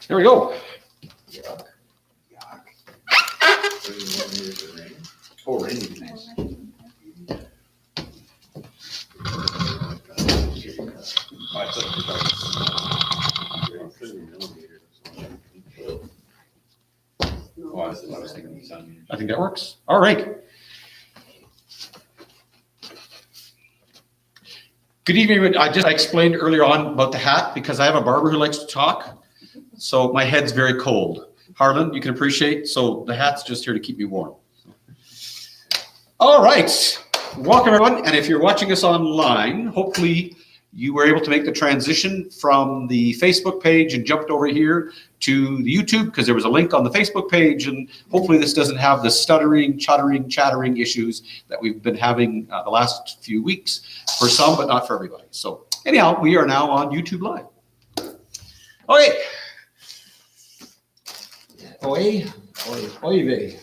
There we go. Yuck. Oh, rain is nice. Oh, I was thinking sun. I think that works. All right. Good evening. I explained earlier on about the hat because I have a barber who likes to talk. So my head's very cold. Harlan, you can appreciate. So the hat's just here to keep me warm. All right. Welcome, everyone. And if you're watching us online, hopefully you were able to make the transition from the Facebook page and jumped over here to the YouTube because there was a link on the Facebook page. And hopefully this doesn't have the stuttering, chattering issues that we've been having the last few weeks for some, but not for everybody. So anyhow, we are now on YouTube Live. Okay. Oy vey.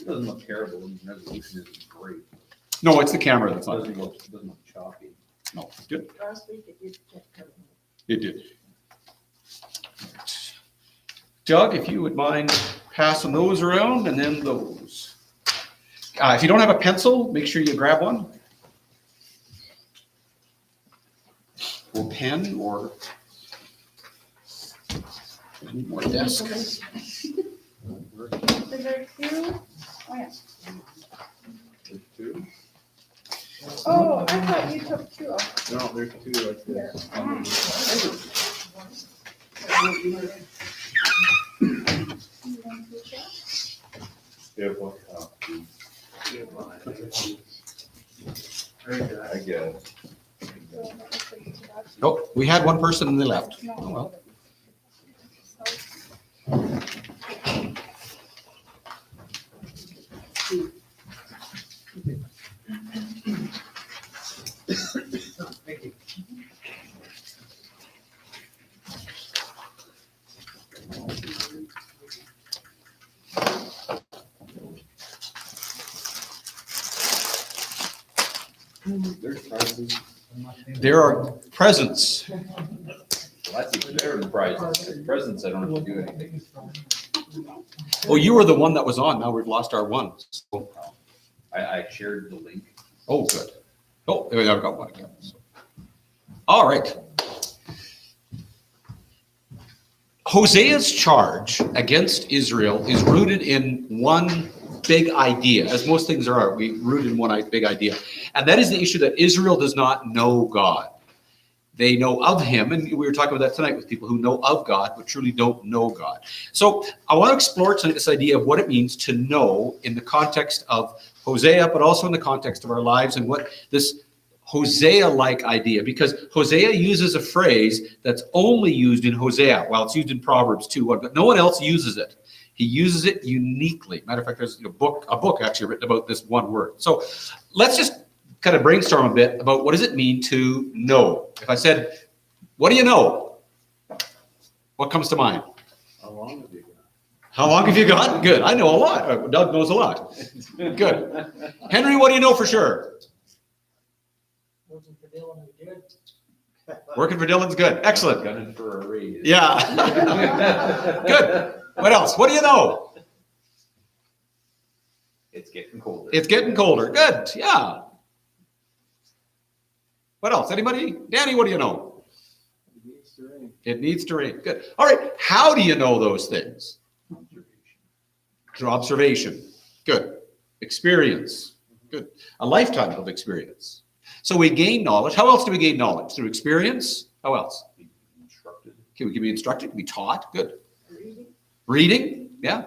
It doesn't look terrible. The resolution is great. No, it's the camera that's It not. doesn't look choppy. No, it's good. Last week it did get covered. It did. Doug, if you would mind passing those around and then those. If you don't have a pencil, make sure you grab one. Or pen or more desk. Is there two? Oh, yeah. There's two? Oh, I thought you took two off. No, there's two like this. Beautiful. I get it. Oh, we had one person and they left. Oh, well. Thank you. There's prizes. There are presents. Well, that's even better than prizes. With presents, I don't have to do anything. Oh, you were the one that was on. Now we've lost our one. So, I shared the link. oh, good. Oh, I've got one again. So. All right. Hosea's charge against Israel is rooted in one big idea, as most things are. We root in one big idea. And that is the issue that Israel does not know God. They know of him, and we were talking about that tonight with people who know of God, but truly don't know God. So I want to explore tonight this idea of what it means to know in the context of Hosea, but also in the context of our lives and what this Hosea-like idea, because Hosea uses a phrase that's only used in Hosea. Well, it's used in Proverbs too, but no one else uses it. He uses it uniquely. Matter of fact, there's a book actually written about this one word. So let's just kind of brainstorm a bit about what does it mean to know. If I said, what do you know? What comes to mind? How long have you got? How long have you got? Good. I know a lot. Doug knows a lot. Good. Henry, what do you know for sure? Working for Dylan is good. Working for Dylan's good. Excellent. Gunning for a raise. Yeah. Good. What else? What do you know? It's getting colder. It's getting colder. Good. Yeah. What else? Anybody? Danny, what do you know? It needs to rain. It needs to rain. Good. All right. How do you know those things? Through observation. Good. Experience. Good. A lifetime of experience. So we gain knowledge. How else do we gain knowledge? Through experience? How else? Be instructed. Can we be instructed? Can we be taught? Good. Reading? Yeah.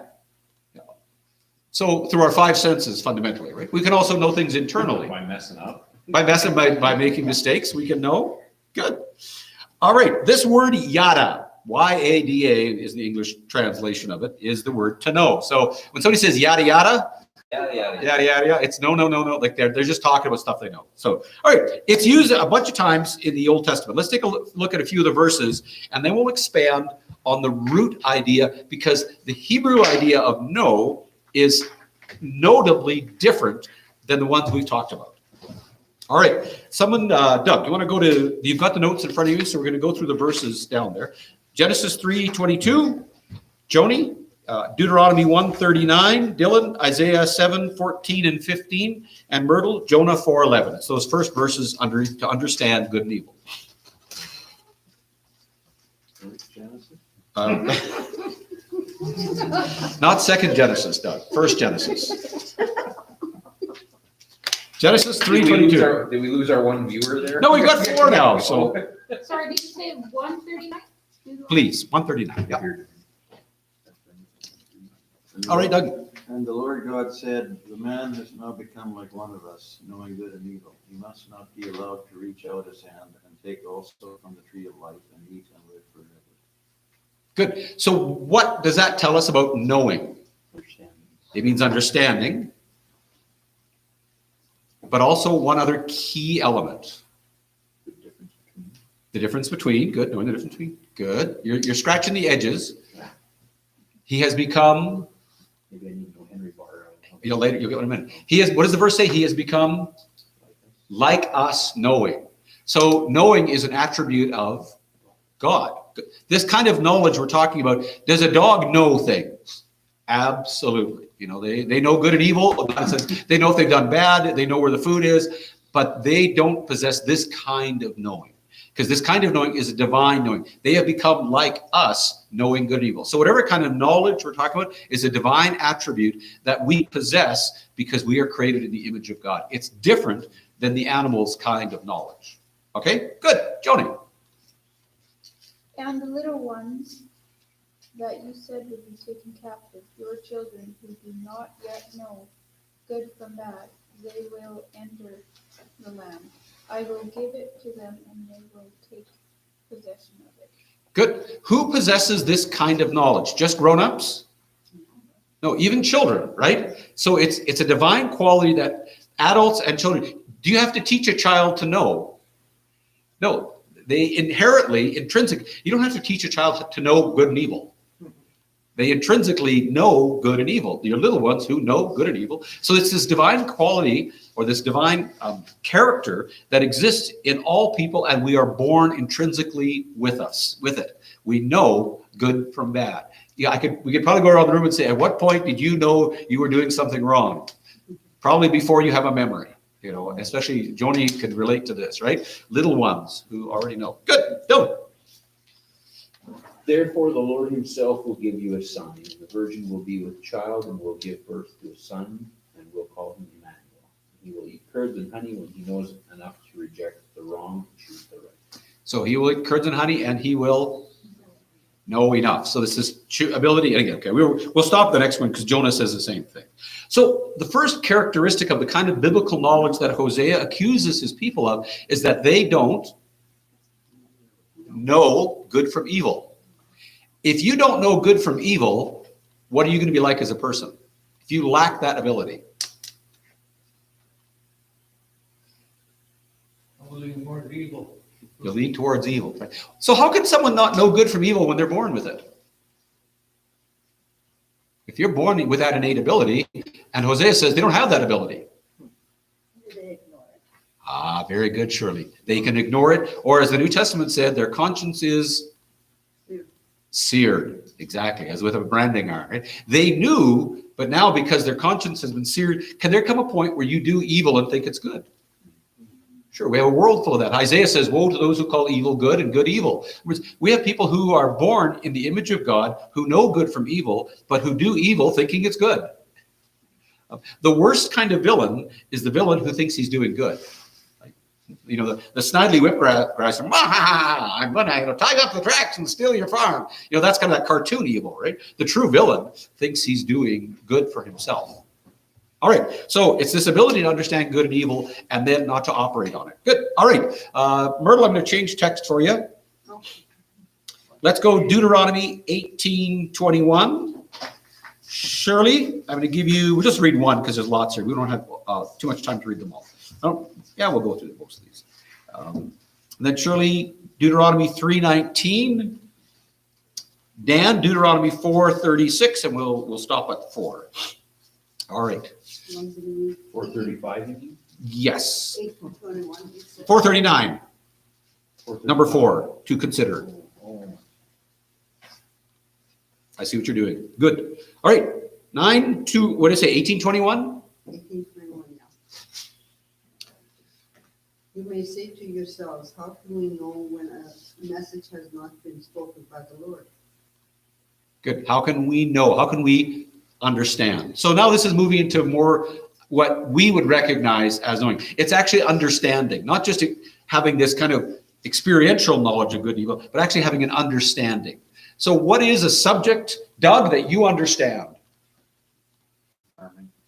So through our five senses, fundamentally, right? We can also know things internally. By messing up. By making mistakes, we can know. Good. All right. This word yada, Y-A-D-A is the English translation of it, is the word to know. So when somebody says yada yada, yada, it's no. Like they're just talking about stuff they know. So, all right. It's used a bunch of times in the Old Testament. Let's take a look at a few of the verses, and then we'll expand on the root idea, because the Hebrew idea of know is notably different than the ones we've talked about. All right, someone, Doug, you want to go to, you've got the notes in front of you, so we're going to go through the verses down there. Genesis 3:22, Joni. Deuteronomy 1:39, Dylan. Isaiah 7:14 and 15, and Myrtle, Jonah 4:11. It's those first verses to understand good and evil. Genesis? Not second Genesis, Doug. First Genesis. Genesis 3:22. Did we lose our one viewer there? No, we got 4 now. So Sorry, did you say 139? please, 139. Yeah. All right, Doug. And the Lord God said, the man has now become like one of us, knowing good and evil. He must not be allowed to reach out his hand and take also from the tree of life and eat and live forever. Good. So what does that tell us about knowing? It means understanding. But also one other key element. The difference between, good, knowing the difference between, good. You're scratching the edges. He has become, Maybe I need to know Henry Barr. later, you'll get what I meant. He has, what does the verse say? He has become like us knowing. So knowing is an attribute of God. This kind of knowledge we're talking about, does a dog know things? Absolutely. They know good and evil. God says they know if they've done bad, they know where the food is, but they don't possess this kind of knowing. Because this kind of knowing is a divine knowing. They have become like us, knowing good and evil. So whatever kind of knowledge we're talking about is a divine attribute that we possess because we are created in the image of God. It's different than the animal's kind of knowledge. Okay, good. Joni. And the little ones that you said would be taken captive, your children who do not yet know good from bad, they will enter the land. I will give it to them and they will take possession of it. Good. Who possesses this kind of knowledge? Just grown-ups? No, even children, right? So it's a divine quality that adults and children, do you have to teach a child to know? No, they inherently, intrinsically, you don't have to teach a child to know good and evil. They intrinsically know good and evil. Your little ones who know good and evil. So it's this divine quality or this divine character that exists in all people, and we are born intrinsically with it. We know good from bad. Yeah, we could probably go around the room and say, at what point did you know you were doing something wrong? Probably before you have a memory. Especially Joni could relate to this, right? Little ones who already know. Good. Dylan. Therefore, the Lord himself will give you a sign. The virgin will be with child and will give birth to a son, and will call him Emmanuel. He will eat curds and honey when he knows enough to reject the wrong and choose the right. So he will eat curds and honey, and he will know enough. So this is ability. And again, okay, we'll stop the next one because Jonah says the same thing. So the first characteristic of the kind of biblical knowledge that Hosea accuses his people of is that they don't know good from evil. If you don't know good from evil, what are you going to be like as a person? If you lack that ability. I'll lean more to evil. You'll lean towards evil. Right? So how can someone not know good from evil when they're born with it? If you're born with that innate ability, and Hosea says they don't have that ability. They ignore it. Ah, very good, Shirley. They can ignore it, or as the New Testament said, their conscience is seared. Exactly, as with a branding iron. Right? They knew, but now because their conscience has been seared, can there come a point where you do evil and think it's good? Sure, we have a world full of that. Isaiah says, woe to those who call evil good and good evil. We have people who are born in the image of God, who know good from evil, but who do evil thinking it's good. The worst kind of villain is the villain who thinks he's doing good. The snidely whipgrass, I'm going to tie up the tracks and steal your farm. That's kind of that cartoon evil, right? The true villain thinks he's doing good for himself. All right, so it's this ability to understand good and evil and then not to operate on it. Good. All right, Myrtle, I'm going to change text for you. Let's go Deuteronomy 18:21. Shirley, I'm going to give you, we'll just read one because there's lots here. We don't have too much time to read them all. We'll go through most of these. Then Shirley, Deuteronomy 3:19. Dan, Deuteronomy 4:36, and we'll stop at 4. All right. 435, you mean? Yes. 439. Number 4 to consider. I see what you're doing. Good. All right. 9 to, what did I say, 1821? 1821 now. You may say to yourselves, how can we know when a message has not been spoken by the Lord? Good. How can we know? How can we understand? So now this is moving into more what we would recognize as knowing. It's actually understanding, not just having this kind of experiential knowledge of good and evil, but actually having an understanding. So what is a subject, Doug, that you understand?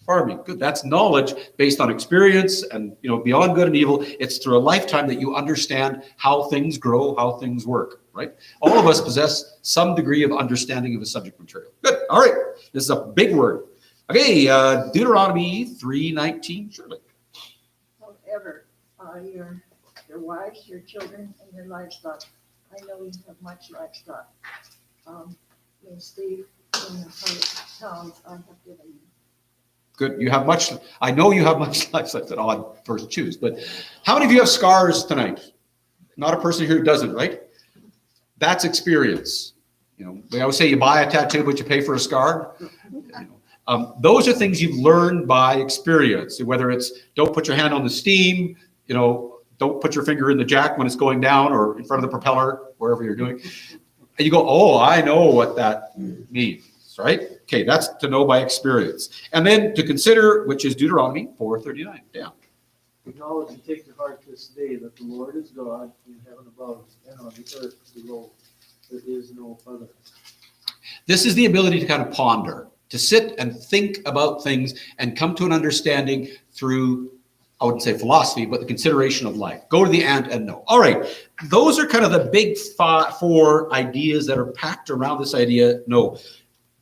Farming. Good. That's knowledge based on experience and, beyond good and evil. It's through a lifetime that you understand how things grow, how things work, right? All of us possess some degree of understanding of the subject material. Good. All right. This is a big word. Okay. Deuteronomy 3:19, Shirley. However, your wives, your children, and your livestock, I know you have much livestock, may stay in the towns I have given you. Good. You have much. I know you have much life. I said, I'd first choose. But how many of you have scars tonight? Not a person here who doesn't, right? That's experience. We always say you buy a tattoo, but you pay for a scar. Those are things you've learned by experience. Whether it's don't put your hand on the steam, don't put your finger in the jack when it's going down or in front of the propeller, wherever you're doing. And you go, oh, I know what that means. Right? Okay, that's to know by experience. And then to consider, which is Deuteronomy 4:39. Yeah. Acknowledge and take to heart this day that the Lord is God in heaven above and on the earth below. There is no other. This is the ability to kind of ponder, to sit and think about things and come to an understanding through, I wouldn't say philosophy, but the consideration of life. Go to the ant and know. All right. Those are kind of the big four ideas that are packed around this idea, know.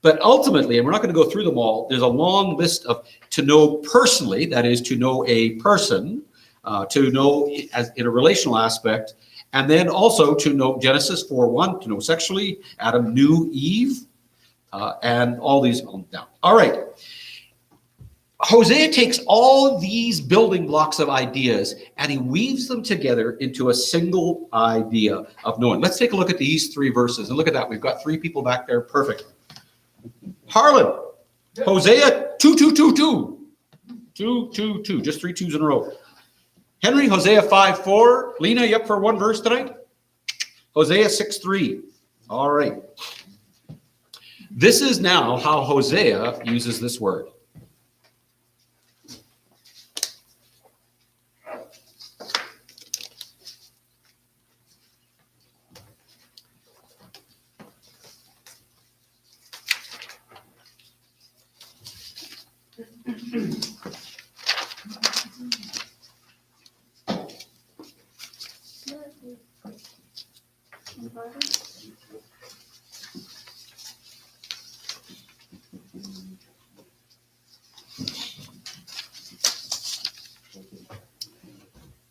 But ultimately, and we're not going to go through them all, there's a long list of to know personally, that is to know a person, to know as in a relational aspect, and then also to know Genesis 4:1, to know sexually, Adam knew Eve, and all these on down. All right. Hosea takes all of these building blocks of ideas and he weaves them together into a single idea of knowing. Let's take a look at these 3 verses. And look at that. We've got 3 people back there. Perfect. Harlan, Hosea 2:2. 2:2. Just 3 twos in a row. Henry, Hosea 5:4. Lena, you up for one verse tonight? Hosea 6:3. All right. This is now how Hosea uses this word.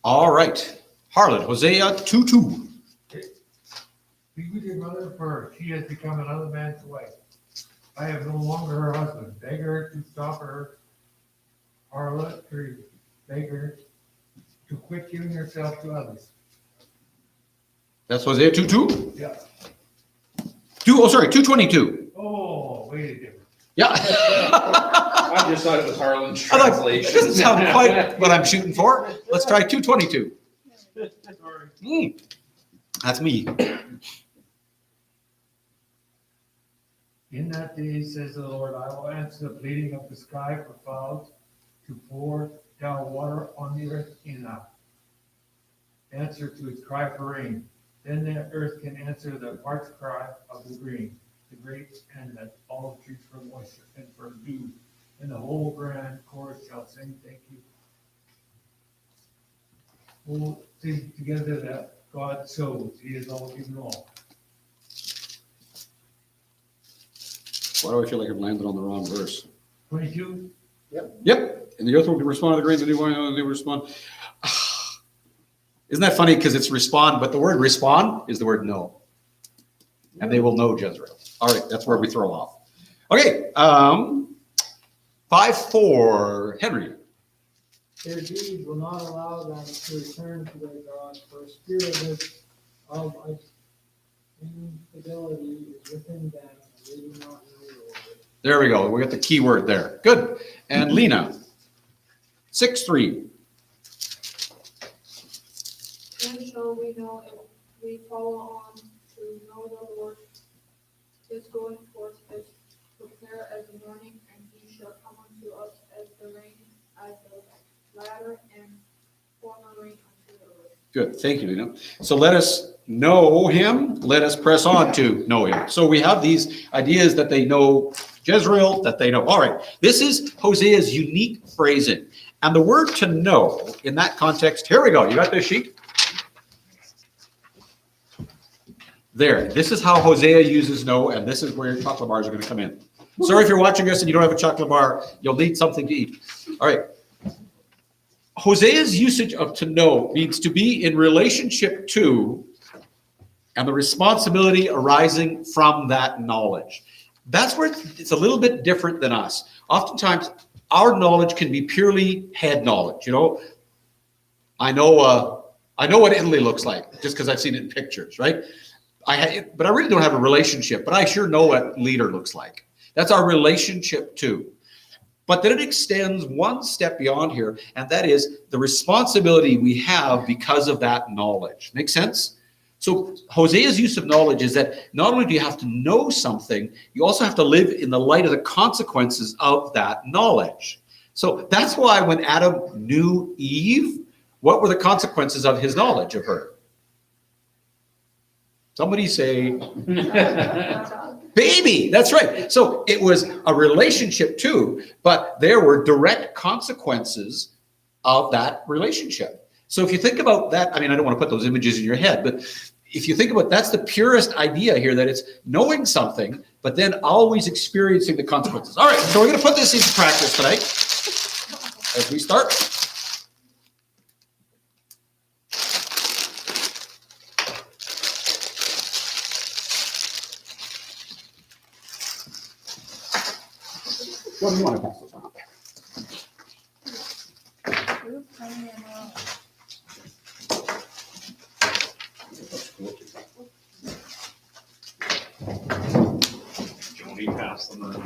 All right. Harlan, Hosea 2:2. Be with your mother, for she has become another man's wife. I have no longer her husband. Beg her to stop her, harlot, or beg her to quit giving herself to others. That's Hosea 2:2? Yeah. 2:22. Oh, wait a minute. Yeah. I just thought it was Harlan's I thought, translation. it doesn't sound quite what I'm shooting for. Let's try 2:22. Sorry. That's me. In that day, says the Lord, I will answer the pleading of the sky for clouds to pour down water on the earth in answer to its cry for rain. Then the earth can answer the parched cry of the green, the grapes and the olive trees for moisture and for dew. And the whole grand chorus shall sing, thank you. We'll sing together that God shows He is all in all. Why do I feel like I've landed on the wrong verse? 22. Yep. And the earth will respond to the grain, the new wine, they will respond. Isn't that funny? Because it's respond, but the word respond is the word know. And they will know Jezreel. All right, that's where we throw off. Okay, 5:4, Henry. Their deeds will not allow them to return to their God, for a spirit of infidelity is within them, and they do not know the Lord. There we go. We got the key word there. Good. And Lena, 6:3. Then shall we know if we follow on to know the Lord is going forth as prepare as the morning, and he shall come unto us as the rain, as the latter and former rain unto the earth. Good. Thank you, Lena. So let us know him. Let us press on to know him. So we have these ideas that they know Jezreel, that they know. All right. This is Hosea's unique phrasing. And the word to know in that context, here we go. You got this sheet? There. This is how Hosea uses know, and this is where your chocolate bars are going to come in. Sorry if you're watching us and you don't have a chocolate bar. You'll need something to eat. All right. Hosea's usage of to know means to be in relationship to and the responsibility arising from that knowledge. That's where it's a little bit different than us. Oftentimes, our knowledge can be purely head knowledge. You know, I know what Italy looks like just because I've seen it in pictures, right? But I really don't have a relationship, but I sure know what leader looks like. That's our relationship too. But then it extends one step beyond here, and that is the responsibility we have because of that knowledge. Make sense? So Hosea's use of knowledge is that not only do you have to know something, you also have to live in the light of the consequences of that knowledge. So that's why when Adam knew Eve, what were the consequences of his knowledge of her? Somebody say, baby. That's right. So it was a relationship too, but there were direct consequences of that relationship. So if you think about that, I mean, I don't want to put those images in your head, but if you think about that's the purest idea here, that it's knowing something, but then always experiencing the consequences. All right, so we're going to put this into practice tonight as we start. What do you want to pass this on? Joni passed them around.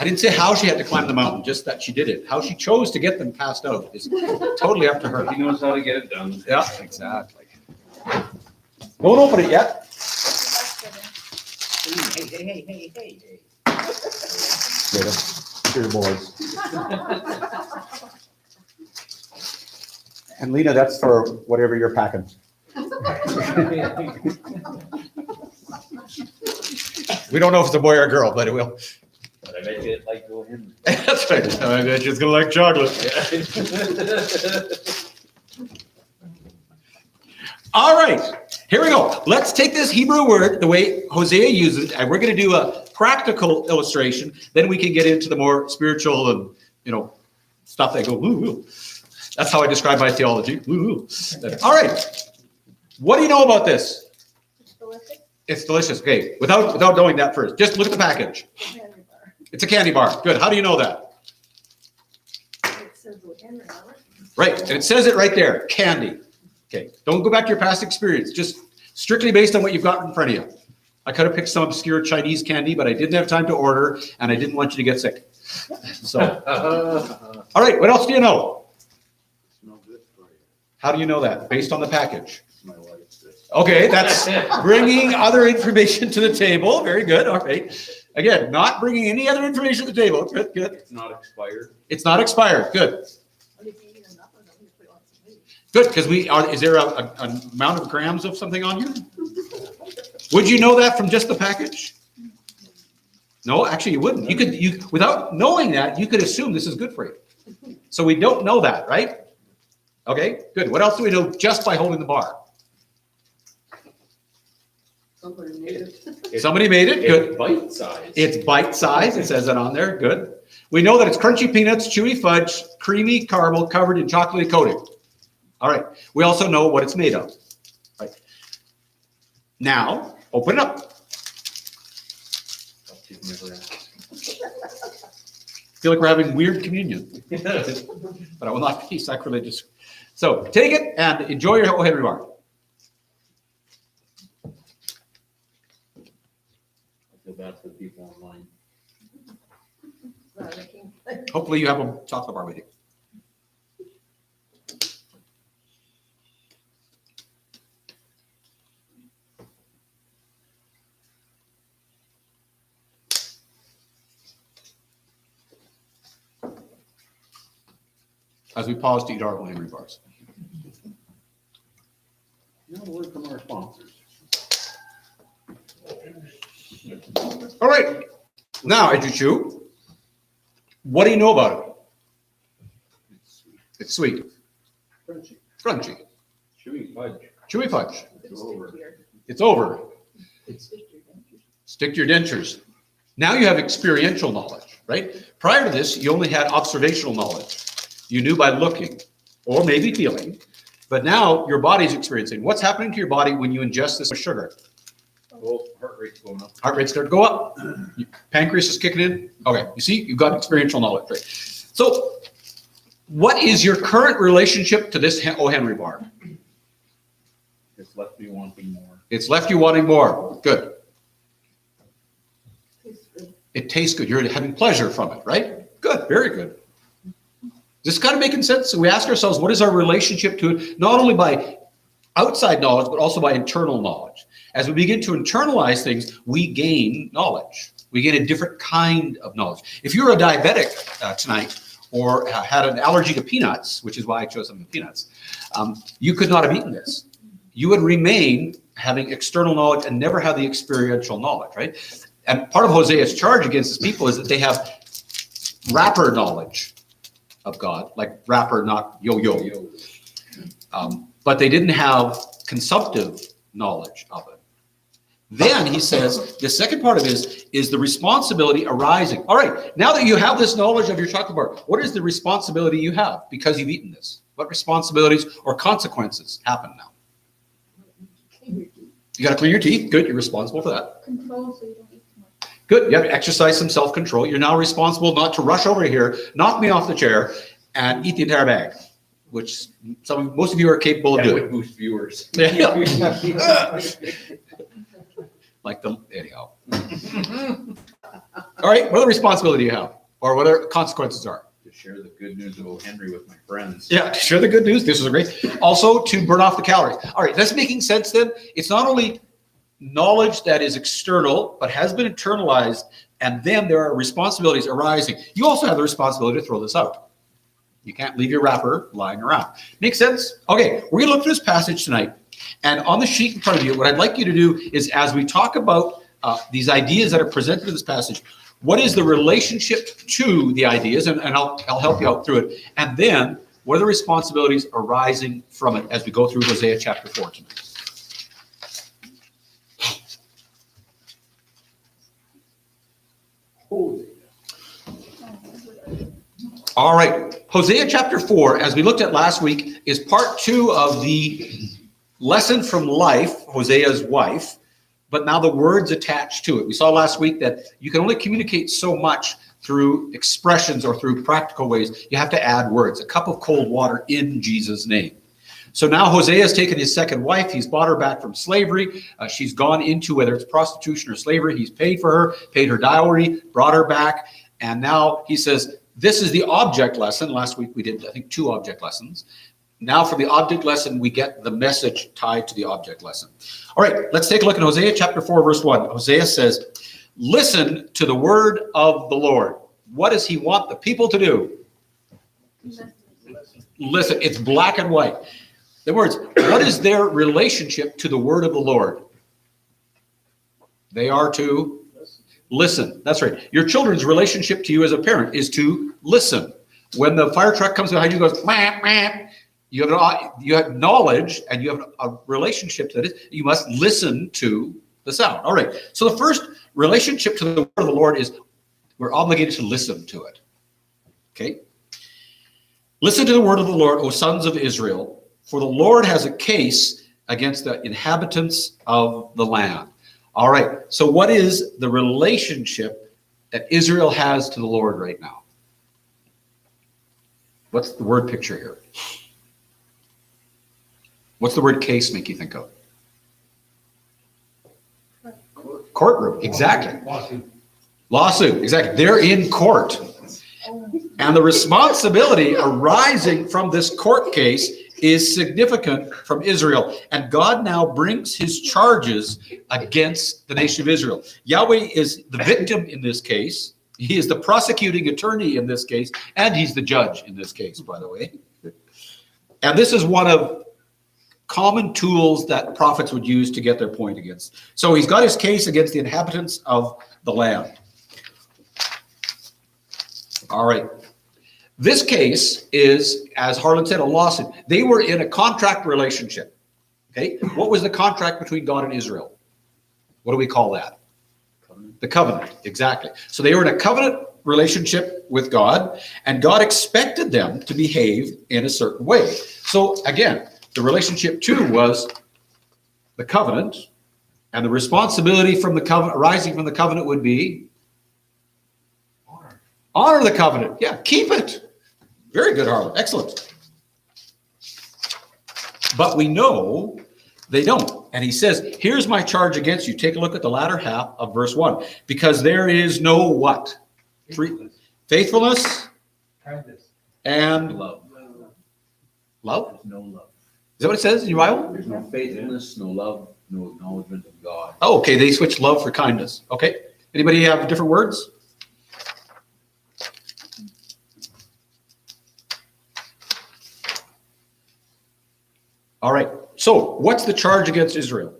I didn't say how she had to climb the mountain, just that she did it. How she chose to get them passed out is totally up to her. He knows how to get it done. Yeah, exactly. Don't open it yet. Hey. Cheers, boys. And Lena, that's for whatever you're packing. We don't know if it's a boy or a girl, but it will. But I bet you it like go in. That's right. I bet she's gonna like chocolate. All right, here we go. Let's take this Hebrew word the way Hosea uses it, and we're going to do a practical illustration. Then we can get into the more spiritual and stuff that go woo woo. That's how I describe my theology. Woo woo. All right. What do you know about this? It's delicious. It's delicious. Okay. Without knowing that first, just look at the package. Henry bar. It's a candy bar. Good. How do you know that? It says Henry on it. Right. And it says it right there. Candy. Okay. Don't go back to your past experience. Just strictly based on what you've got in front of you. I could have picked some obscure Chinese candy, but I didn't have time to order, and I didn't want you to get sick. So, all right. What else do you know? It's no good for you. How do you know that? Based on the package. My wife says. Okay, that's bringing other information to the table. Very good. All right. Again, not bringing any other information to the table. Good, good. It's not expired. It's not expired. Good. But if you eat enough of them, you put on some meat. Good, because is there an amount of grams of something on here? Would you know that from just the package? No, actually you wouldn't. You without knowing that, you could assume this is good for you. So we don't know that, right? Okay, good. What else do we know just by holding the bar? Somebody made it. Somebody made it. Good. It's bite size. It's bite size. It says that on there. Good. We know that it's crunchy peanuts, chewy fudge, creamy caramel covered in chocolatey coating. All right. We also know what it's made of. Right. Now, open it up. You've never asked. Feel like we're having weird communion, but I will not be sacrilegious. So take it and enjoy your O. Henry bar. Feel bad for the people online. Glad I came. Hopefully you have a chocolate bar with you. As we pause to eat our own Henry bars. No word from our sponsors. All right. Now, as you chew, what do you know about it? It's sweet, Crunchy. crunchy, Chewy fudge. chewy fudge. It's over. It's over. Stick your dentures. Stick to your dentures. Now you have experiential knowledge, right? Prior to this, you only had observational knowledge. You knew by looking or maybe feeling, but now your body's experiencing. What's happening to your body when you ingest this sugar? Oh, heart rate's going up. Heart rate starts to go up. Pancreas is kicking in. Okay, you see, you've got experiential knowledge, right? So what is your current relationship to this O. Henry bar? It's left me wanting more. It's left you wanting more. Good. Tastes good. It tastes good. You're having pleasure from it, right? Good, very good. This kind of making sense? So we ask ourselves, what is our relationship to it? Not only by outside knowledge, but also by internal knowledge. As we begin to internalize things, we gain knowledge. We gain a different kind of knowledge. If you're a diabetic tonight, or had an allergy to peanuts, which is why I chose some of the peanuts, you could not have eaten this. You would remain having external knowledge and never have the experiential knowledge, right? And part of Hosea's charge against his people is that they have wrapper knowledge of God, like wrapper, not yo-yo. But they didn't have consumptive knowledge of it. Then he says, the second part of this is the responsibility arising. All right, now that you have this knowledge of your chocolate bar, what is the responsibility you have because you've eaten this? What responsibilities or consequences happen now? You got to clean your teeth. Good, you're responsible for that. Control so you don't eat too much. Good, you have to exercise some self-control. You're now responsible not to rush over here, knock me off the chair, and eat the entire bag, which most of you are capable of That doing. would boost viewers. Yeah. Like the, anyhow. All right, what other responsibility do you have? Or what other consequences are? To share the good news of O. Henry with my friends. Yeah, to share the good news. This is great. Also, to burn off the calories. All right, that's making sense then. It's not only knowledge that is external, but has been internalized, and then there are responsibilities arising. You also have the responsibility to throw this out. You can't leave your wrapper lying around. Make sense? Okay, we're going to look through this passage tonight. And on the sheet in front of you, what I'd like you to do is, as we talk about these ideas that are presented in this passage, what is the relationship to the ideas? And I'll help you out through it. And then, what are the responsibilities arising from it as we go through Hosea chapter 4 tonight? All right, Hosea chapter 4, as we looked at last week, is part 2 of the lesson from life, Hosea's wife, but now the words attached to it. We saw last week that you can only communicate so much through expressions or through practical ways. You have to add words, a cup of cold water in Jesus' name. So now Hosea has taken his second wife. He's bought her back from slavery. She's gone into, whether it's prostitution or slavery, he's paid for her, paid her dowry, brought her back. And now he says, this is the object lesson. Last week we did, I think, 2 object lessons. Now from the object lesson, we get the message tied to the object lesson. All right, let's take a look at Hosea chapter 4, verse 1. Hosea says, listen to the word of the Lord. What does he want the people to do? Listen, it's black and white. In other words, what is their relationship to the word of the Lord? They are to listen. That's right. Your children's relationship to you as a parent is to listen. When the fire truck comes behind you and goes, mah, mah, you have knowledge and you have a relationship to it. You must listen to the sound. All right. So the first relationship to the word of the Lord is we're obligated to listen to it. Okay. Listen to the word of the Lord, O sons of Israel, for the Lord has a case against the inhabitants of the land. All right. So what is the relationship that Israel has to the Lord right now? What's the word picture here? What's the word case make you think of? Courtroom, exactly. Lawsuit. Lawsuit, exactly. They're in court. And the responsibility arising from this court case is significant from Israel. And God now brings his charges against the nation of Israel. Yahweh is the victim in this case. He is the prosecuting attorney in this case. And he's the judge in this case, by the way. And this is one of common tools that prophets would use to get their point against. So he's got his case against the inhabitants of the land. All right. This case is, as Harlan said, a lawsuit. They were in a contract relationship. Okay. What was the contract between God and Israel? What do we call that? The covenant. Exactly. So they were in a covenant relationship with God, and God expected them to behave in a certain way. So again, the relationship too was the covenant, and the responsibility from the covenant, arising from the covenant, would be honor the covenant. Yeah, keep it. Very good, Harlan. Excellent. But we know they don't. And he says, here's my charge against you. Take a look at the latter half of verse 1. Because there is no what? Faithfulness Kindness. and Love. love? There's no love. Is that what it says in your Bible? There's no faithfulness, no love, no acknowledgement of God. Oh, okay. They switched love for kindness. Okay. Anybody have different words? All right. So what's the charge against Israel?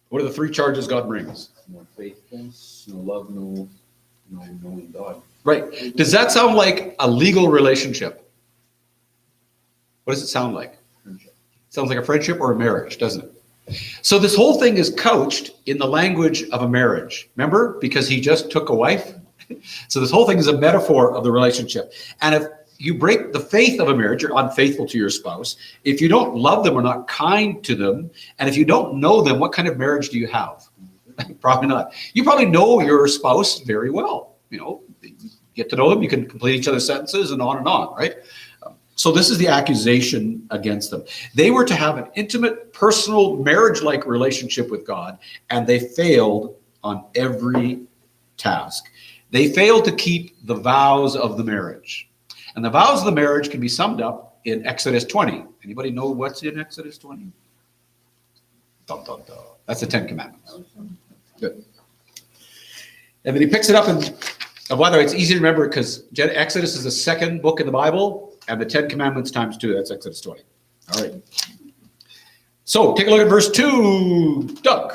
What are the three charges God brings? No faithfulness, no love, no knowing God. Right. Does that sound like a legal relationship? What does it sound like? Friendship. Sounds like a friendship or a marriage, doesn't it? So this whole thing is couched in the language of a marriage. Remember? Because he just took a wife. So this whole thing is a metaphor of the relationship. And if you break the faith of a marriage, you're unfaithful to your spouse. If you don't love them or not kind to them, and if you don't know them, what kind of marriage do you have? Probably not. You probably know your spouse very well. You know, get to know them, you can complete each other's sentences and on, right? So this is the accusation against them. They were to have an intimate, personal, marriage-like relationship with God, and they failed on every task. They failed to keep the vows of the marriage. And the vows of the marriage can be summed up in Exodus 20. Anybody know what's in Exodus 20? Dun, dun, dun. That's the 10 Commandments. Good. And then he picks it up, and by the way, it's easy to remember because Exodus is the second book in the Bible, and the 10 Commandments times 2, that's Exodus 20. All right. So take a look at verse 2. Doug.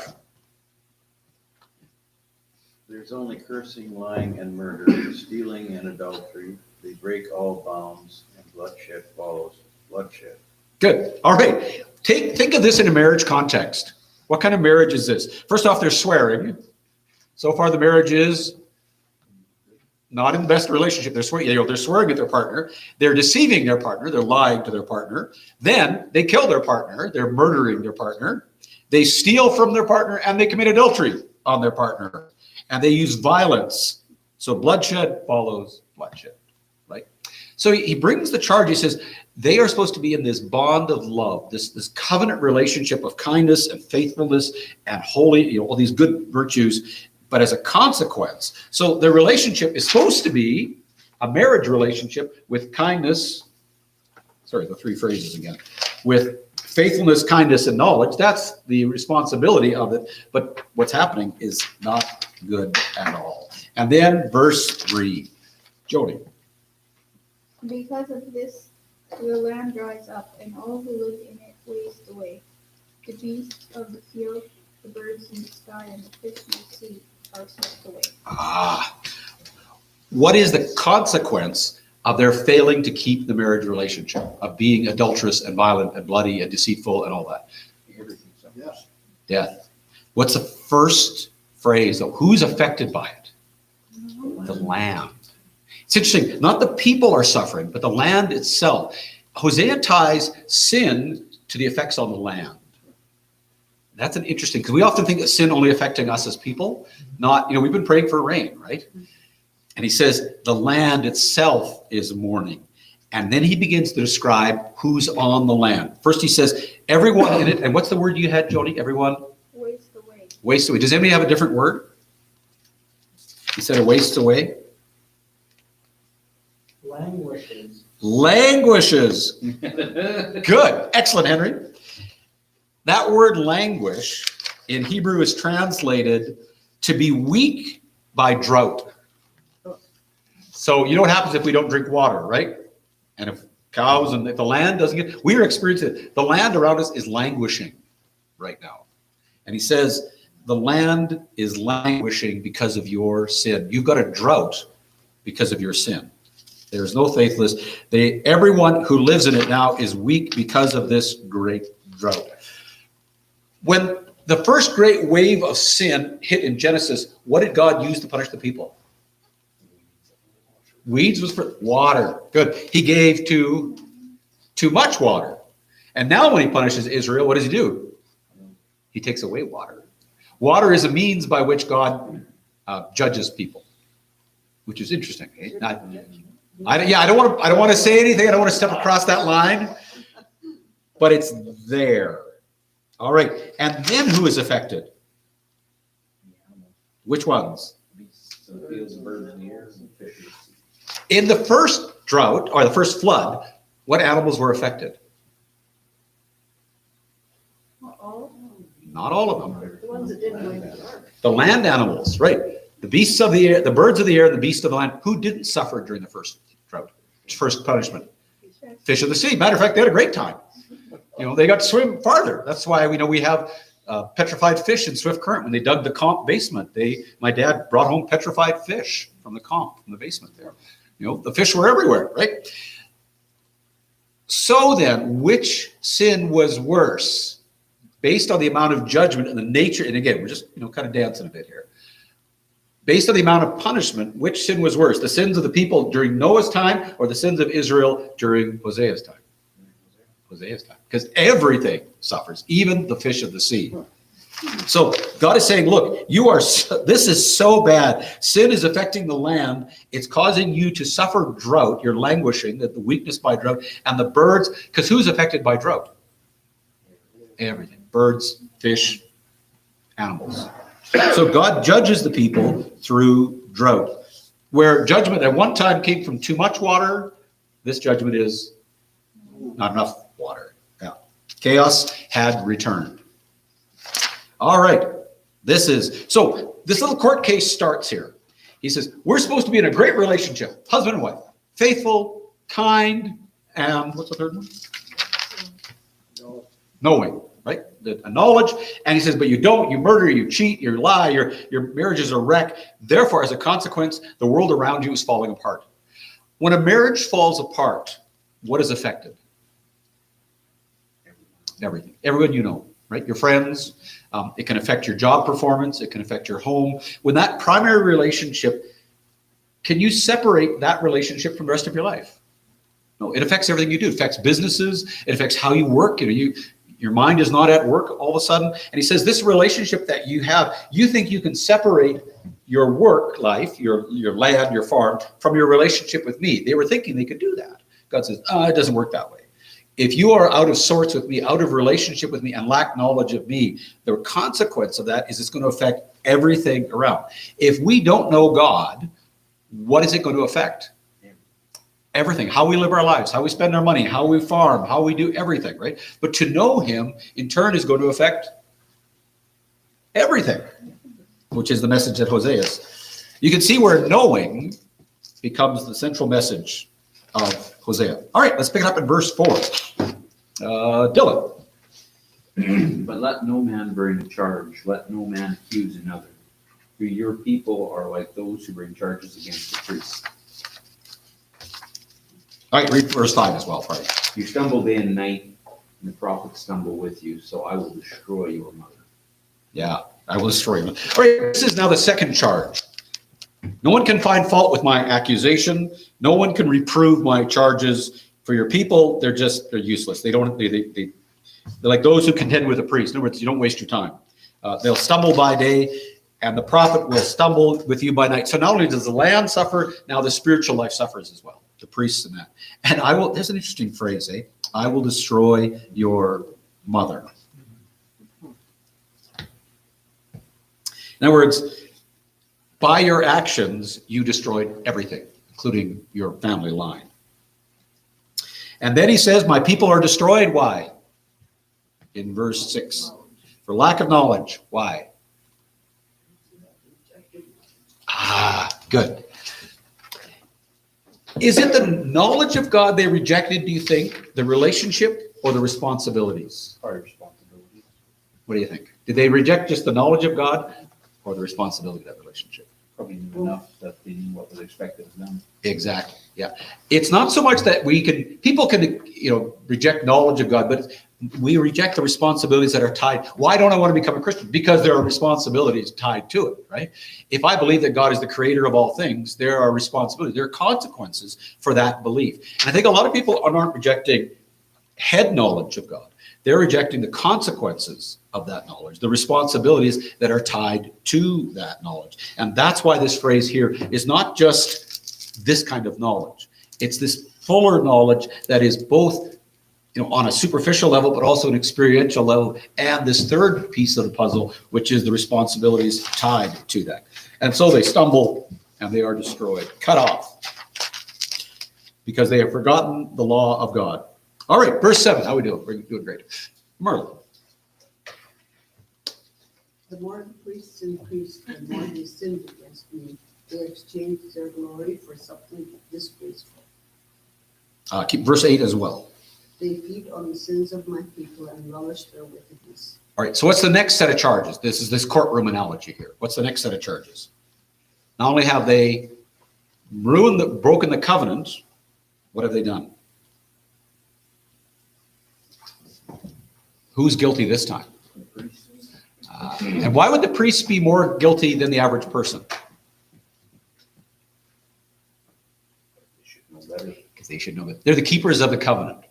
There's only cursing, lying, and murder, stealing, and adultery. They break all bounds, and bloodshed follows bloodshed. Good. All right. Think of this in a marriage context. What kind of marriage is this? First off, they're swearing. So far, the marriage is not in the best relationship. They're swearing, they're swearing at their partner. They're deceiving their partner. They're lying to their partner. Then they kill their partner. They're murdering their partner. They steal from their partner, and they commit adultery on their partner. And they use violence. So bloodshed follows bloodshed, right? So he brings the charge. He says they are supposed to be in this bond of love, this covenant relationship of kindness and faithfulness and holy, all these good virtues. But as a consequence, so the relationship is supposed to be a marriage relationship with kindness. Sorry, the three phrases again. With faithfulness, kindness, and knowledge. That's the responsibility of it. But what's happening is not good at all. And then verse 3. Jody. Because of this, the land dries up, and all who live in it waste away. The beasts of the field, the birds in the sky, and the fish in the sea are swept away. What is the consequence of their failing to keep the marriage relationship, of being adulterous and violent and bloody and deceitful and all that? Everything suffers. Death. What's the first phrase, though? Who's affected by it? The land. It's interesting. Not the people are suffering, but the land itself. Hosea ties sin to the effects on the land. That's an interesting, because we often think of sin only affecting us as people. Not, we've been praying for rain, right? And he says the land itself is mourning. And then he begins to describe who's on the land. First he says, everyone in it, and what's the word you had, Jody? Everyone? Waste away. Wastes away. Does anybody have a different word? Instead of wastes away? Languishes. Languishes. Good. Excellent, Henry. That word languish in Hebrew is translated to be weak by drought. So you know what happens if we don't drink water, right? And if cows and if the land doesn't get, we are experiencing it. The land around us is languishing right now. And he says, the land is languishing because of your sin. You've got a drought because of your sin. There is no faithfulness. Everyone who lives in it now is weak because of this great drought. When the first great wave of sin hit in Genesis, what did God use to punish the people? Weeds was for water. Good. He gave too much water. And now when he punishes Israel, what does he do? He takes away water. Water is a means by which God judges people, which is interesting. Eh? I don't want to say anything. I don't want to step across that line, but it's there. All right. And then who is affected? Which ones? In the first drought or the first flood, what animals were affected? Not all of them. The ones that didn't go in the ark. The land animals, right? The beasts of the air, the birds of the air, and the beasts of the land. Who didn't suffer during the first drought? First punishment? Fish of the sea. Matter of fact, they had a great time. You know, they got to swim farther. That's why we have petrified fish in Swift Current. When they dug the comp basement, my dad brought home petrified fish from the comp, from the basement there. You know, the fish were everywhere, right? So then, which sin was worse? Based on the amount of judgment and the nature, and again, we're just, kind of dancing a bit here. Based on the amount of punishment, which sin was worse? The sins of the people during Noah's time or the sins of Israel during Hosea's time? Hosea's time. Because everything suffers, even the fish of the sea. So God is saying, look, this is so bad. Sin is affecting the land. It's causing you to suffer drought. You're languishing, the weakness by drought. And the birds, because who's affected by drought? Everything. Birds, fish, animals. So God judges the people through drought. Where judgment at one time came from too much water, this judgment is not enough water. Yeah. Chaos had returned. All right. So this little court case starts here. He says, we're supposed to be in a great relationship, husband and wife, faithful, kind, and what's the third one? Knowing, right? A knowledge. And he says, but you murder, you cheat, you lie, your marriage is a wreck. Therefore, as a consequence, the world around you is falling apart. When a marriage falls apart, what is affected? Everything. Everyone you know, right? Your friends. It can affect your job performance. It can affect your home. When that primary relationship, can you separate that relationship from the rest of your life? No, it affects everything you do. It affects businesses. It affects how you work. Your mind is not at work all of a sudden. And he says, this relationship that you have, you think you can separate your work life, your land, your farm, from your relationship with me. They were thinking they could do that. God says, it doesn't work that way. If you are out of sorts with me, out of relationship with me, and lack knowledge of me, the consequence of that is it's going to affect everything around. If we don't know God, what is it going to affect? Everything. How we live our lives, how we spend our money, how we farm, how we do everything, right? But to know him, in turn, is going to affect everything, which is the message that Hosea is. You can see where knowing becomes the central message of Hosea. All right, let's pick it up in verse 4. Dylan. But let no man bring a charge, let no man accuse another. For your people are like those who bring charges against the priest. All right, read verse 5 as well, Frank. You stumble day and night, and the prophets stumble with you, so I will destroy your mother. Yeah, I will destroy you. All right, this is now the second charge. No one can find fault with my accusation. No one can reprove my charges. For your people, they're useless. They're like those who contend with a priest. In other words, you don't waste your time. They'll stumble by day, and the prophet will stumble with you by night. So not only does the land suffer, now the spiritual life suffers as well. The priests and that. And there's an interesting phrase, I will destroy your mother. In other words, by your actions, you destroyed everything, including your family line. And then he says, my people are destroyed. Why? In verse 6. For lack of knowledge. Why? Good. Is it the knowledge of God they rejected, do you think? The relationship or the responsibilities? Part of responsibility. What do you think? Did they reject just the knowledge of God or the responsibility of that relationship? Probably knew enough that they knew what was expected of them. Exactly. Yeah. It's not so much that people can, reject knowledge of God, but we reject the responsibilities that are tied. Why don't I want to become a Christian? Because there are responsibilities tied to it, right? If I believe that God is the creator of all things, there are responsibilities, there are consequences for that belief. And I think a lot of people aren't rejecting head knowledge of God. They're rejecting the consequences of that knowledge, the responsibilities that are tied to that knowledge. And that's why this phrase here is not just this kind of knowledge. It's this fuller knowledge that is both on a superficial level, but also an experiential level, and this third piece of the puzzle, which is the responsibilities tied to that. And so they stumble and they are destroyed, cut off, because they have forgotten the law of God. All right, verse 7, how we doing? We're doing great. Merlin. The more the priests increased, the more they sinned against me. They exchanged their glory for something disgraceful. Keep verse 8 as well. They feed on the sins of my people and relish their wickedness. All right, so what's the next set of charges? This is this courtroom analogy here. What's the next set of charges? Not only have they broken the covenant, what have they done? Who's guilty this time? And why would the priests be more guilty than the average person? They should know better. Because they should know that they're the keepers of the covenant,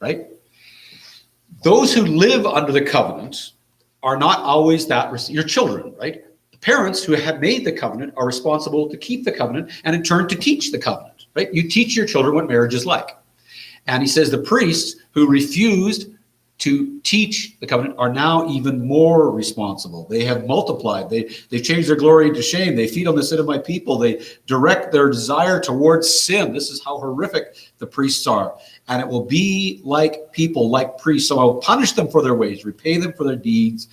right? Those who live under the covenant are not always your children, right? The parents who have made the covenant are responsible to keep the covenant and in turn to teach the covenant, right? You teach your children what marriage is like. And he says the priests who refused to teach the covenant are now even more responsible. They have multiplied. They've changed their glory to shame. They feed on the sin of my people. They direct their desire towards sin. This is how horrific the priests are. And it will be like people, like priests. So I will punish them for their ways, repay them for their deeds.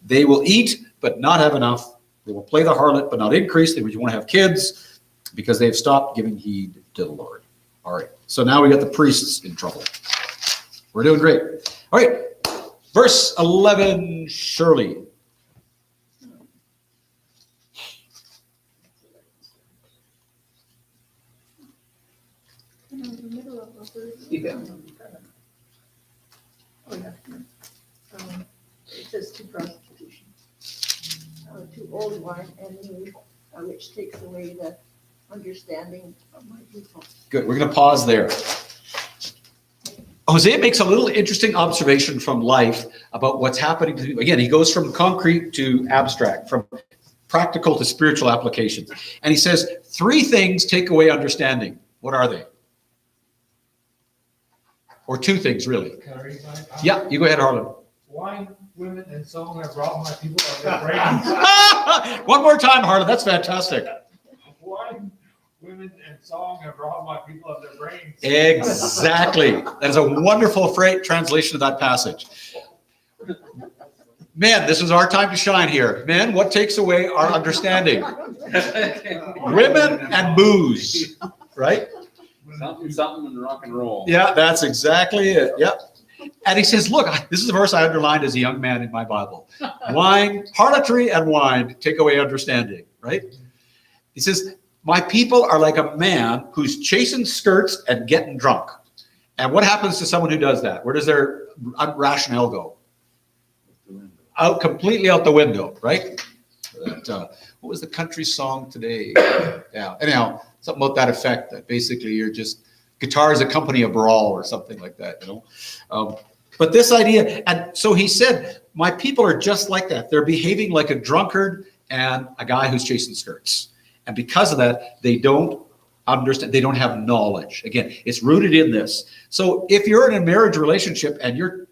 They will eat, but not have enough. They will play the harlot, but not increase. They won't have kids because they've stopped giving heed to the Lord. All right. So now we got the priests in trouble. We're doing great. All right, verse 11, Shirley. In the middle of a verse. Yeah. It says to prostitution, to old wine and new, which takes away the understanding of my people. Good, we're going to pause there. Hosea makes a little interesting observation from life about what's happening to people. Again, he goes from concrete to abstract, from practical to spiritual applications. And he says, 3 things take away understanding. What are they? Or 2 things, really. Can I read mine? Yeah, you go ahead, Harlan. Wine, women, and song have robbed my people of their brains. One more time, Harlan. That's fantastic. Wine, women, and song have robbed my people of their brains. Exactly. That is a wonderful translation of that passage. Men, this is our time to shine here. Men, what takes away our understanding? Women and booze, right? Something and rock and roll. Yeah, that's exactly it. Yep. And he says, look, this is a verse I underlined as a young man in my Bible. Wine, harlotry and wine take away understanding, right? He says, my people are like a man who's chasing skirts and getting drunk. And what happens to someone who does that? Where does their rationale go? Completely out the window, right? What was the country song today? Yeah. Anyhow, something about that effect, that basically you're just, guitars accompany a brawl or something like that, But this idea, and so he said, my people are just like that. They're behaving like a drunkard and a guy who's chasing skirts. And because of that, they don't understand, they don't have knowledge. Again, it's rooted in this. So if you're in a marriage relationship and you're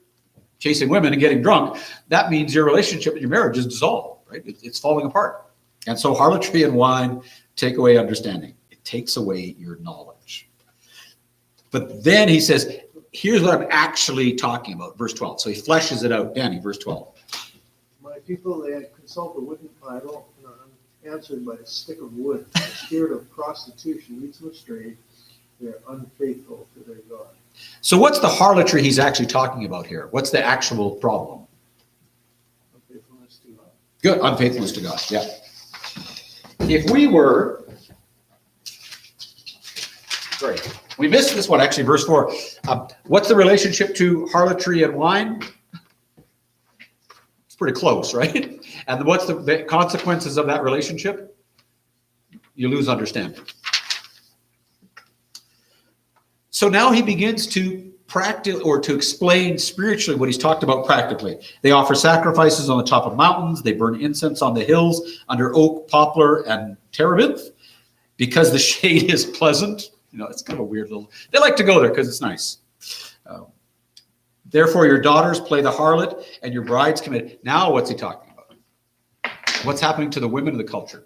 chasing women and getting drunk, that means your relationship and your marriage is dissolved, right? It's falling apart. And so harlotry and wine take away understanding. It takes away your knowledge. But then he says, here's what I'm actually talking about, verse 12. So he fleshes it out. Danny, verse 12. My people, they consult a wooden idol and are answered by a stick of wood. The spirit of prostitution leads them astray. They're unfaithful to their God. So what's the harlotry he's actually talking about here? What's the actual problem? Unfaithfulness to God. Good, unfaithfulness to God, yeah. If we were, sorry, we missed this one actually, verse 4. What's the relationship to harlotry and wine? It's pretty close, right? And what's the consequences of that relationship? You lose understanding. So now he begins to practice or to explain spiritually what he's talked about practically. They offer sacrifices on the top of mountains. They burn incense on the hills under oak, poplar, and terebinth because the shade is pleasant. You know, it's kind of a weird little, they like to go there because it's nice. Therefore, your daughters play the harlot and your brides commit. Now, what's he talking about? What's happening to the women of the culture?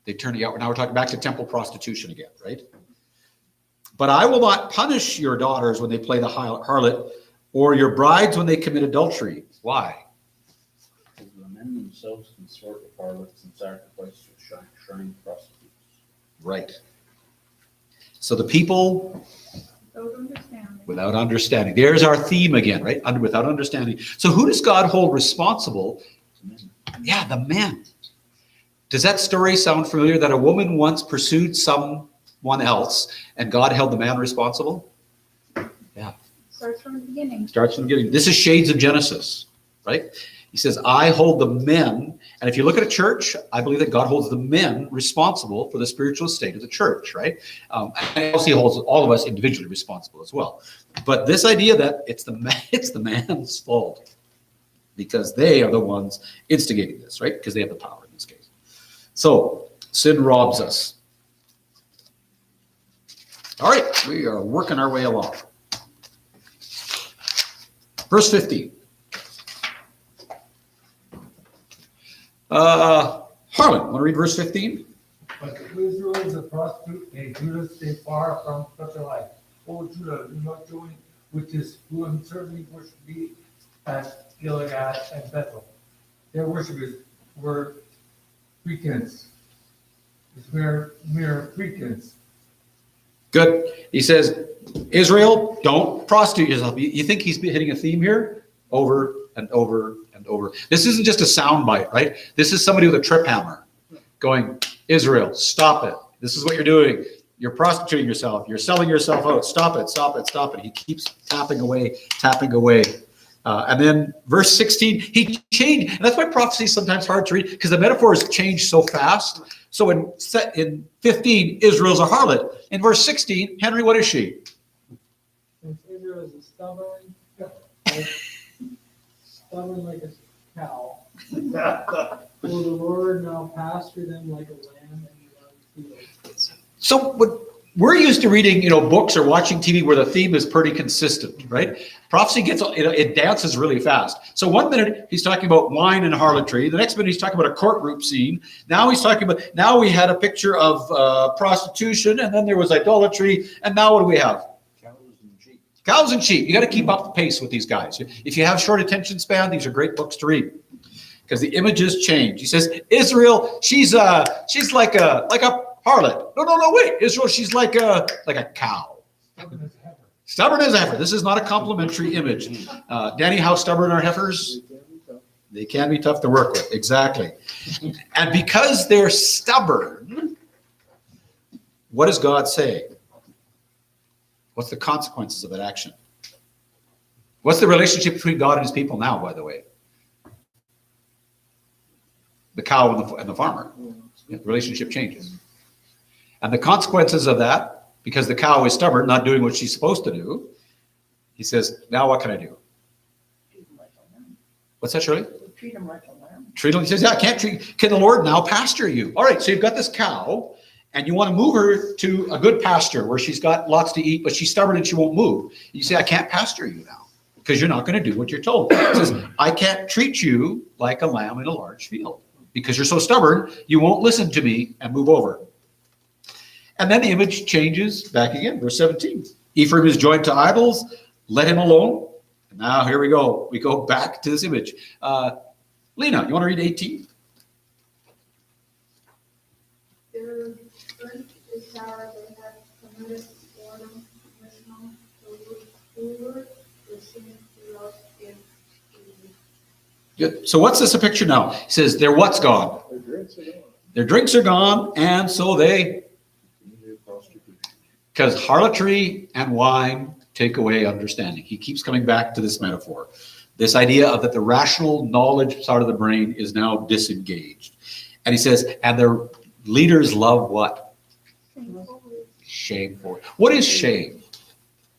They turn out. Now we're talking back to temple prostitution again, right? But I will not punish your daughters when they play the harlot, or your brides when they commit adultery. Why? Because the men themselves consort with harlots and sacrifice to shrine prostitutes. Right. So the people Without understanding. without understanding. There's our theme again, right? Without understanding. So who does God hold responsible? Yeah, the men. Does that story sound familiar that a woman once pursued someone else and God held the man responsible? Yeah. Starts from the beginning. Starts from the beginning. This is shades of Genesis, right? He says, I hold the men. And if you look at a church, I believe that God holds the men responsible for the spiritual state of the church, right? And also he holds all of us individually responsible as well. But this idea that it's the man's fault because they are the ones instigating this, right? Because they have the power in this case. So sin robs us. All right, we are working our way along. Verse 15. Harlan, want to read verse 15? But Israel is a prostitute, and Judah stay far from such a life. O Judah, do not join with this who uncertainly worship thee at Gilead and Bethel. Their worshippers were pretense. It's mere pretense. Good. He says, Israel, don't prostitute yourself. You think he's hitting a theme here? Over and over and over. This isn't just a sound bite, right? This is somebody with a trip hammer going, Israel, stop it. This is what you're doing. You're prostituting yourself. You're selling yourself out. Stop it, stop it, stop it. He keeps tapping away, tapping away. And then verse 16, he changed. And that's why prophecy is sometimes hard to read because the metaphors change so fast. So in 15, Israel's a harlot. In verse 16, Henry, what is she? Since Israel is a stubborn like a cow, will the Lord now pasture them like a lamb in the field? So what we're used to reading, books or watching TV where the theme is pretty consistent, right? Prophecy gets, it dances really fast. So 1 minute he's talking about wine and harlotry. The next minute he's talking about a courtroom scene. Now we had a picture of prostitution, and then there was idolatry, and now what do we have? Cows and sheep. You got to keep up the pace with these guys. If you have short attention span, these are great books to read because the images change. He says, Israel, she's like a harlot. No, wait. Israel, she's like a cow. Stubborn as heifer. This is not a complimentary image. Danny, how stubborn are heifers? They can be tough to work with. Exactly. And because they're stubborn, what does God say? What's the consequences of that action? What's the relationship between God and his people now, by the way? The cow and the farmer. The relationship changes. And the consequences of that, because the cow is stubborn, not doing what she's supposed to do, he says, now what can I do? Treat them like a lamb. What's that, Shirley? Treat them like a lamb. Treat them. He says, yeah, can the Lord now pasture you? All right, so you've got this cow, and you want to move her to a good pasture where she's got lots to eat, but she's stubborn and she won't move. You say, I can't pasture you now. because you're not going to do what you're told. It says, I can't treat you like a lamb in a large field because you're so stubborn, you won't listen to me and move over. And then the image changes back again, verse 17. Ephraim is joined to idols, let him alone. And now here we go. We go back to this image. Lena, you want to read 18? Their strength is power, they have committed boredom, original, the ruler, the sin, the love, and Good. So what's this a picture now? He says, their what's gone? Their drinks are gone. Their drinks are gone, and so they, because harlotry and wine take away understanding. He keeps coming back to this metaphor. This idea of that the rational knowledge side of the brain is now disengaged. And he says, and their leaders love what? Shameful. What is shame?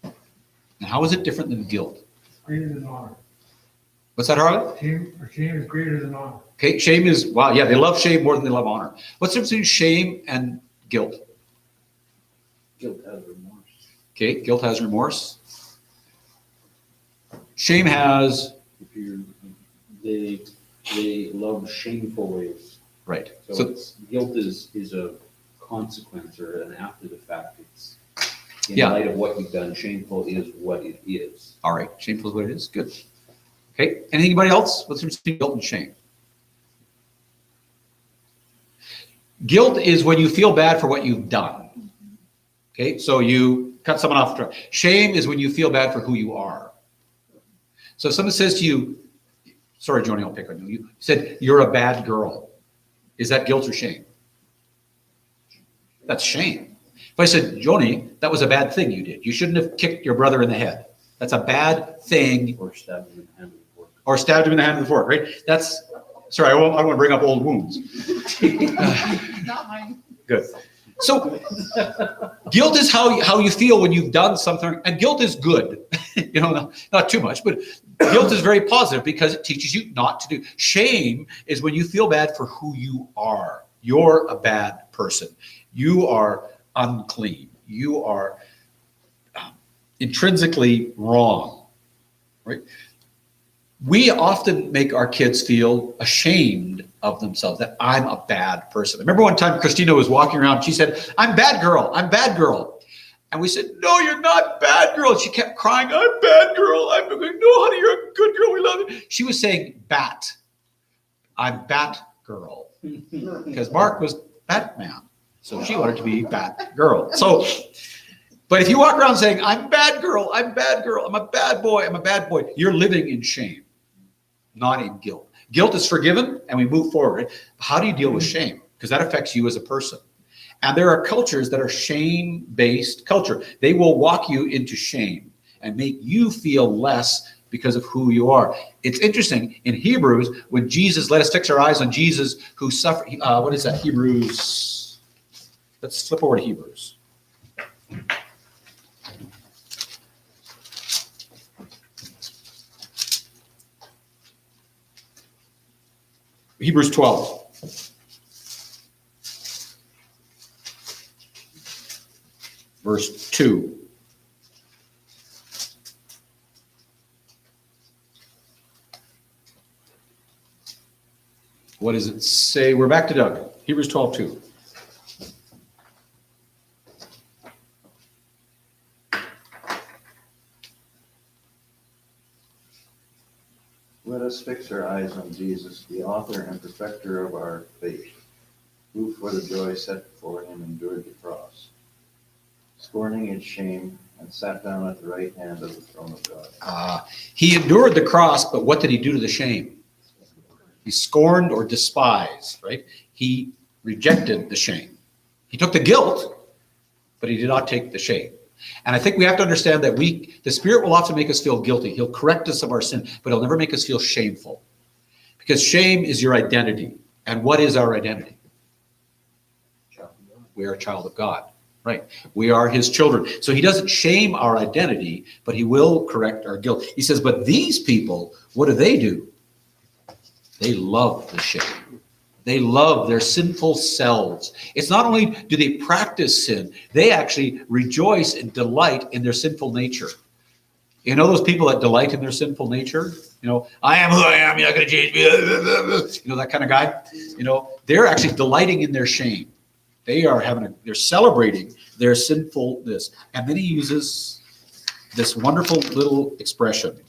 And how is it different than guilt? Greater than honor. What's that, Harley? Shame is greater than honor. Okay, shame is, wow, yeah, they love shame more than they love honor. What's the difference between shame and guilt? Guilt has remorse. Okay, guilt has remorse. Shame has, If you, they love shameful ways. right. So So, it's, guilt is a consequence or an after the fact. It's in Yeah. light of what you've done, shameful is what it is. all right, shameful is what it is. Good. Okay, anybody else? What's the difference between guilt and shame? Guilt is when you feel bad for what you've done. Okay, so you cut someone off track. Shame is when you feel bad for who you are. So if someone says to you, sorry, Joni, I'll pick on you. You said, you're a bad girl. Is that guilt or shame? That's shame. If I said, Joni, that was a bad thing you did. You shouldn't have kicked your brother in the head. That's a bad thing. Or stabbed him in the hand with a fork. Or stabbed him in the hand with a fork, right? That's, sorry, I don't want to bring up old wounds. Not mine. Good. So guilt is how you feel when you've done something, and guilt is good. Not too much, but guilt is very positive because it teaches you not to do. Shame is when you feel bad for who you are. You're a bad person. You are unclean. You are intrinsically wrong, right? We often make our kids feel ashamed of themselves, that I'm a bad person. I remember one time Christina was walking around, she said, I'm bad girl, I'm bad girl. And we said, no, you're not bad girl. She kept crying, I'm bad girl. I'm going, no, honey, you're a good girl, we love you. She was saying bat. I'm bat girl. Because Mark was Batman. So she wanted to be bat girl. So, but if you walk around saying, I'm bad girl, I'm bad girl, I'm a bad boy, I'm a bad boy, you're living in shame, not in guilt. Guilt is forgiven and we move forward. How do you deal with shame? Because that affects you as a person. And there are cultures that are shame-based culture. They will walk you into shame and make you feel less because of who you are. It's interesting, in Hebrews, when Jesus, let us fix our eyes on Jesus who suffered, what is that, Hebrews? Let's flip over to Hebrews. Hebrews 12. Verse 2. What does it say? We're back to Doug. Hebrews 12:2. Let us fix our eyes on Jesus, the author and perfecter of our faith, who for the joy set before him endured the cross, scorning its shame, and sat down at the right hand of the throne of God. He endured the cross, but what did he do to the shame? He scorned or despised, right? He rejected the shame. He took the guilt, but he did not take the shame. And I think we have to understand that the Spirit will often make us feel guilty. He'll correct us of our sin, but he'll never make us feel shameful. Because shame is your identity. And what is our identity? We are a child of God, right? We are his children. So he doesn't shame our identity, but he will correct our guilt. He says, but these people, what do? They love the shame. They love their sinful selves. It's not only do they practice sin, they actually rejoice and delight in their sinful nature. You know those people that delight in their sinful nature? You know, I am who I am, you're not going to change me. You know, that kind of guy? You know, they're actually delighting in their shame. They're celebrating their sinfulness. And then he uses this wonderful little expression.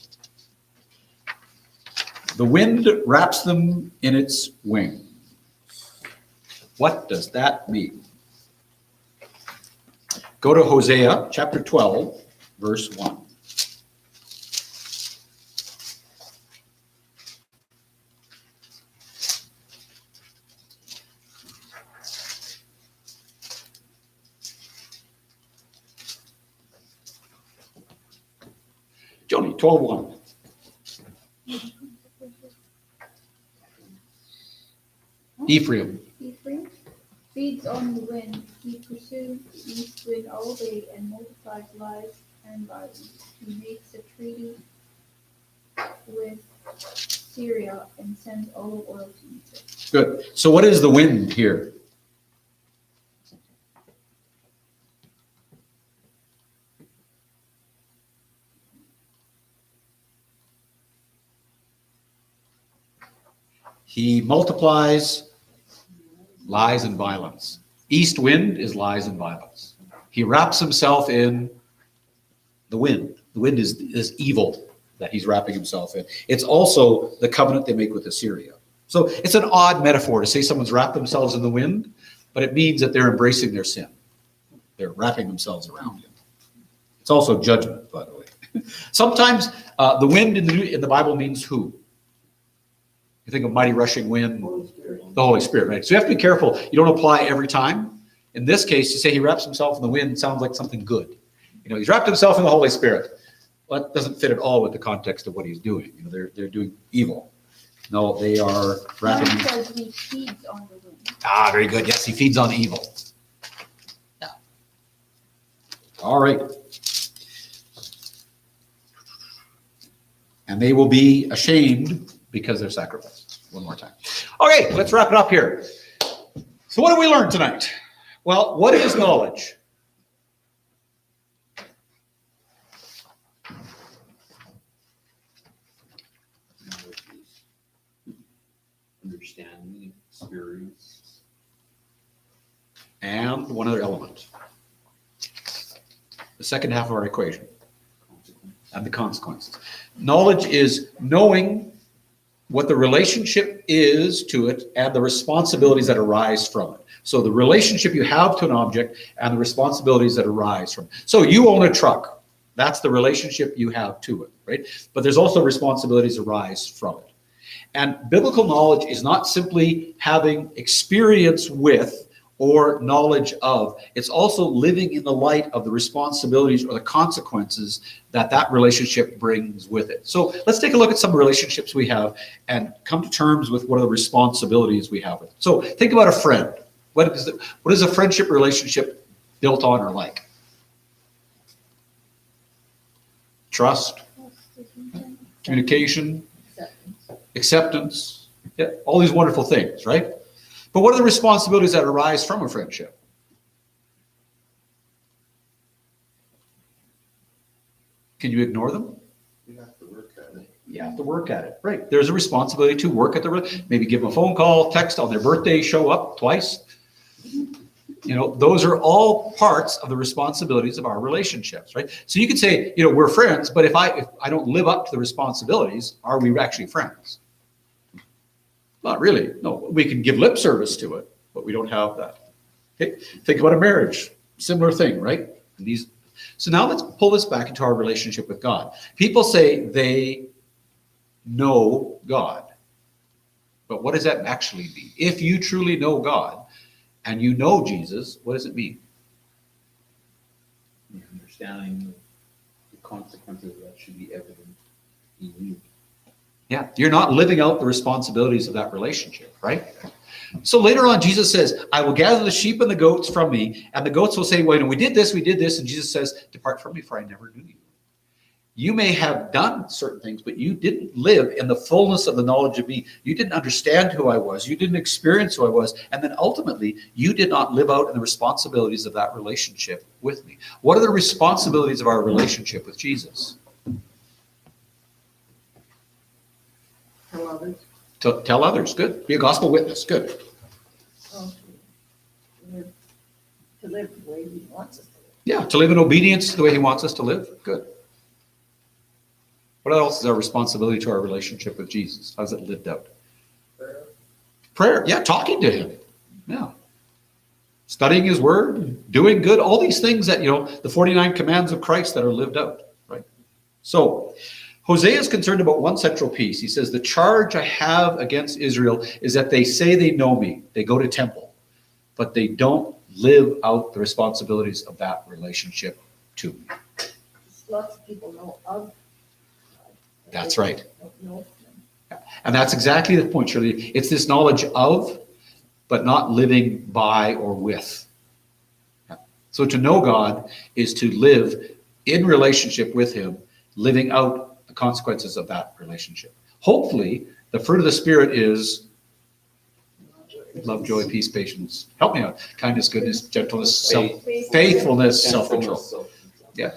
The wind wraps them in its wings. What does that mean? Go to Hosea chapter 12, verse 1. Joni, 12:1. Ephraim. Ephraim feeds on the wind. He pursues the east wind all day and multiplies lies and violence. He makes a treaty with Syria and sends olive oil to Egypt. Good. So what is the wind here? He multiplies lies and violence. East wind is lies and violence. He wraps himself in the wind. The wind is evil that he's wrapping himself in. It's also the covenant they make with Assyria. So it's an odd metaphor to say someone's wrapped themselves in the wind, but it means that they're embracing their sin. They're wrapping themselves around it. It's also judgment, by the way. Sometimes the wind in the Bible means who? You think of mighty rushing wind, the Holy Spirit, right? So you have to be careful. You don't apply every time. In this case, to say he wraps himself in the wind sounds like something good. You know, he's wrapped himself in the Holy Spirit. Well, that doesn't fit at all with the context of what he's doing. You know, they're doing evil. No, they are wrapping. Mine says he feeds on the wind. Ah, very good. Yes, he feeds on evil. Yeah. All right. And they will be ashamed because they're sacrificed. One more time. Okay, let's wrap it up here. So what did we learn tonight? Well, what is knowledge? Understanding, experience. And one other element. The second half of our equation. And the consequences. Knowledge is knowing what the relationship is to it and the responsibilities that arise from it. So the relationship you have to an object and the responsibilities that arise from it. So you own a truck. That's the relationship you have to it, right? But there's also responsibilities arise from it. And biblical knowledge is not simply having experience with or knowledge of. It's also living in the light of the responsibilities or the consequences that that relationship brings with it. So let's take a look at some relationships we have and come to terms with what are the responsibilities we have with it. So think about a friend. What is a friendship relationship built on or like? Trust, communication, acceptance, yeah, all these wonderful things, right? But what are the responsibilities that arise from a friendship? Can you ignore them? You have to work at it. You have to work at it, right? There's a responsibility to work at maybe give them a phone call, text on their birthday, show up twice. You know, those are all parts of the responsibilities of our relationships, right? So you could say, you know, we're friends, but if I don't live up to the responsibilities, are we actually friends? Not really. No, we can give lip service to it, but we don't have that. Okay. Think about a marriage. Similar thing, right? So now let's pull this back into our relationship with God. People say they know God. But what does that actually mean? If you truly know God and you know Jesus, what does it mean? Understanding the consequences that should be evident in you. Yeah, you're not living out the responsibilities of that relationship, right? So later on, Jesus says, I will gather the sheep and the goats from me, and the goats will say, well, we did this, and Jesus says, depart from me, for I never knew you. You may have done certain things, but you didn't live in the fullness of the knowledge of me. You didn't understand who I was. You didn't experience who I was. And then ultimately, you did not live out in the responsibilities of that relationship with me. What are the responsibilities of our relationship with Jesus? Tell others. To tell others, good. Be a gospel witness, good. Oh, to live the way he wants us to live. Yeah, to live in obedience the way he wants us to live, good. What else is our responsibility to our relationship with Jesus? How's it lived out? Prayer, yeah, talking to him, yeah. Studying his word, doing good, all these things that, the 49 commands of Christ that are lived out, right? So, Hosea is concerned about one central piece. He says, the charge I have against Israel is that they say they know me, they go to temple, but they don't live out the responsibilities of that relationship to me. Lots of people know of God. That's right. Don't know him. And that's exactly the point, Shirley. It's this knowledge of, but not living by or with. So to know God is to live in relationship with him, living out the consequences of that relationship. Hopefully, the fruit of the Spirit is love, joy, peace, patience. Help me out. Kindness, goodness, gentleness, faithfulness, self-control. Yeah.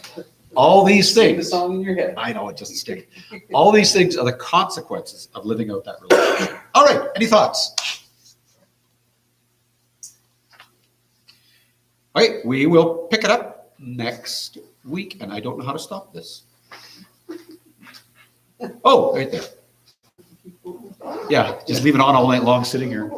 All these Sing the things. song in your head. I know, it doesn't stick. All these things are the consequences of living out that relationship. All right, any thoughts? All right, we will pick it up next week, and I don't know how to stop this. Oh, right there. Yeah, just leave it on all night long sitting here.